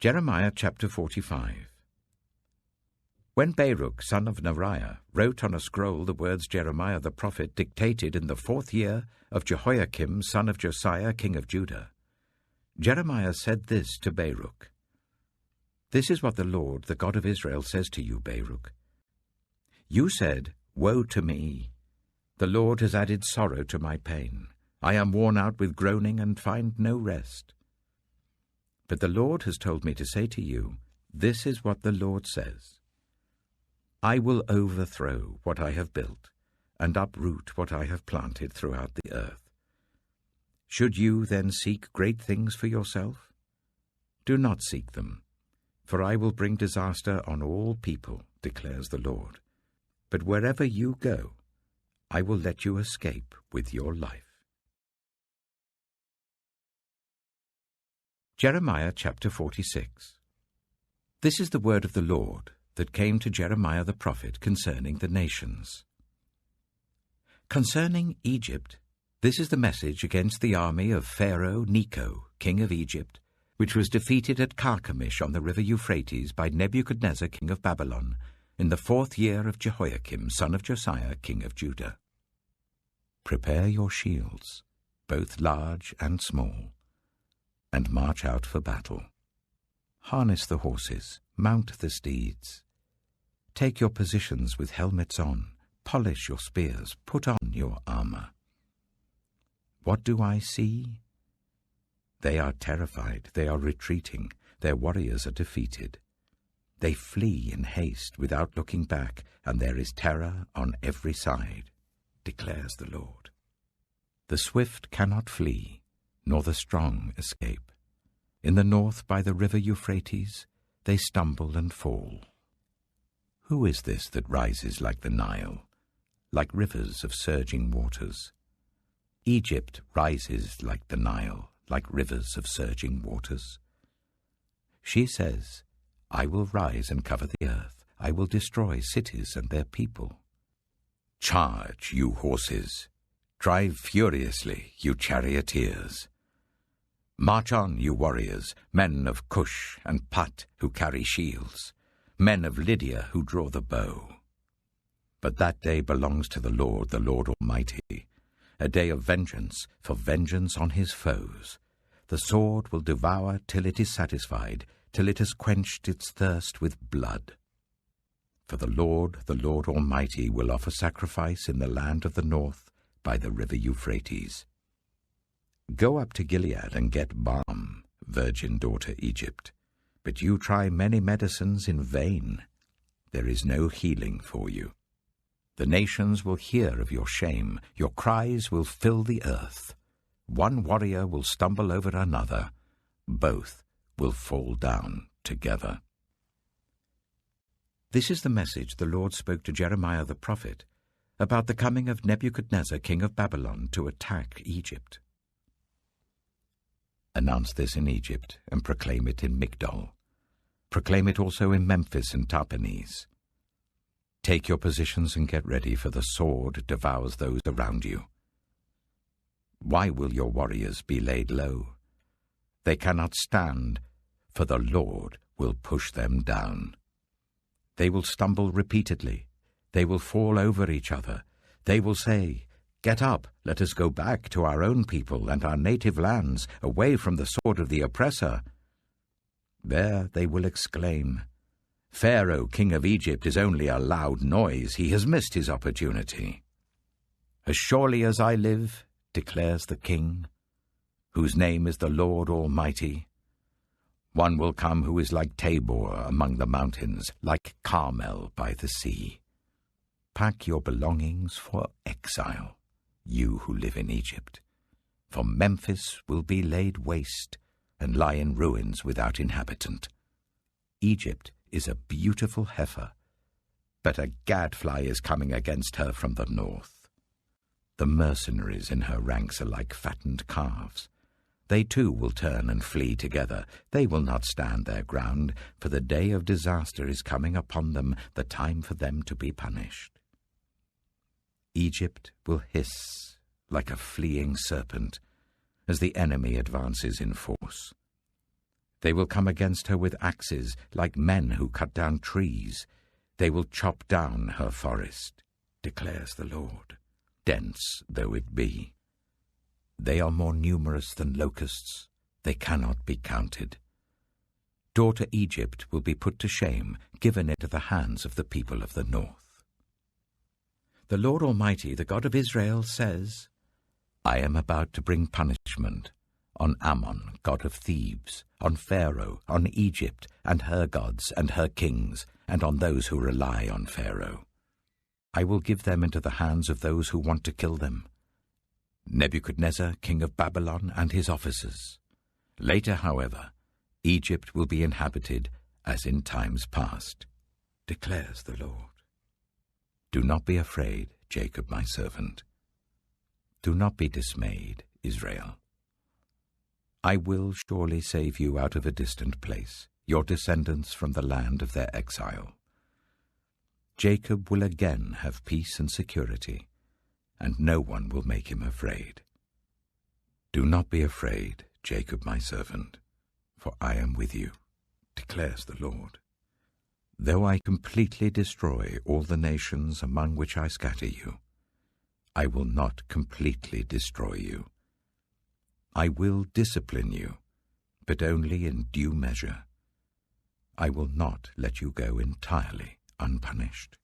Jeremiah chapter 45. When Baruch son of Neriah wrote on a scroll the words Jeremiah the prophet dictated in the 4th year of Jehoiakim son of Josiah king of Judah, Jeremiah said this to Baruch, "This is what the Lord, the God of Israel, says to you, Baruch. You said, 'Woe to me! The Lord has added sorrow to my pain. I am worn out with groaning and find no rest.' But the Lord has told me to say to you, this is what the Lord says. I will overthrow what I have built and uproot what I have planted throughout the earth. Should you then seek great things for yourself? Do not seek them, for I will bring disaster on all people, declares the Lord. But wherever you go, I will let you escape with your life." Jeremiah chapter 46. This is the word of the Lord that came to Jeremiah the prophet concerning the nations. Concerning Egypt, this is the message against the army of Pharaoh Necho, king of Egypt, which was defeated at Carchemish on the river Euphrates by Nebuchadnezzar king of Babylon, in the 4th year of Jehoiakim son of Josiah king of Judah. Prepare your shields, both large and small, and march out for battle. Harness the horses, mount the steeds. Take your positions with helmets on, polish your spears, put on your armor. What do I see? They are terrified, they are retreating, their warriors are defeated. They flee in haste without looking back, and there is terror on every side, declares the Lord. The swift cannot flee, nor the strong escape. In the north by the river Euphrates, they stumble and fall. Who is this that rises like the Nile, like rivers of surging waters? Egypt rises like the Nile, like rivers of surging waters. She says, I will rise and cover the earth. I will destroy cities and their people. Charge, you horses! Drive furiously, you charioteers! March on, you warriors, men of Cush and Put who carry shields, men of Lydia who draw the bow. But that day belongs to the Lord Almighty, a day of vengeance, for vengeance on his foes. The sword will devour till it is satisfied, till it has quenched its thirst with blood. For the Lord Almighty, will offer sacrifice in the land of the north by the river Euphrates. Go up to Gilead and get balm, virgin daughter Egypt. But you try many medicines in vain. There is no healing for you. The nations will hear of your shame. Your cries will fill the earth. One warrior will stumble over another. Both will fall down together. This is the message the Lord spoke to Jeremiah the prophet about the coming of Nebuchadnezzar king of Babylon to attack Egypt. Announce this in Egypt and proclaim it in Migdol. Proclaim it also in Memphis and Tahpanhes. Take your positions and get ready, for the sword devours those around you. Why will your warriors be laid low? They cannot stand, for the Lord will push them down. They will stumble repeatedly. They will fall over each other. They will say, Get up, let us go back to our own people and our native lands, away from the sword of the oppressor. There they will exclaim, Pharaoh, king of Egypt, is only a loud noise. He has missed his opportunity. As surely as I live, declares the King, whose name is the Lord Almighty, one will come who is like Tabor among the mountains, like Carmel by the sea. Pack your belongings for exile, you who live in Egypt, for Memphis will be laid waste and lie in ruins without inhabitant. Egypt is a beautiful heifer, but a gadfly is coming against her from the north. The mercenaries in her ranks are like fattened calves. They too will turn and flee together. They will not stand their ground, for the day of disaster is coming upon them, the time for them to be punished. Egypt will hiss like a fleeing serpent as the enemy advances in force. They will come against her with axes, like men who cut down trees. They will chop down her forest, declares the Lord, dense though it be. They are more numerous than locusts. They cannot be counted. Daughter Egypt will be put to shame, given into the hands of the people of the north. The Lord Almighty, the God of Israel, says, I am about to bring punishment on Ammon, god of Thebes, on Pharaoh, on Egypt, and her gods and her kings, and on those who rely on Pharaoh. I will give them into the hands of those who want to kill them, Nebuchadnezzar, king of Babylon, and his officers. Later, however, Egypt will be inhabited as in times past, declares the Lord. Do not be afraid, Jacob my servant. Do not be dismayed, Israel. I will surely save you out of a distant place, your descendants from the land of their exile. Jacob will again have peace and security, and no one will make him afraid. Do not be afraid, Jacob my servant, for I am with you, declares the Lord. Though I completely destroy all the nations among which I scatter you, I will not completely destroy you. I will discipline you, but only in due measure. I will not let you go entirely unpunished.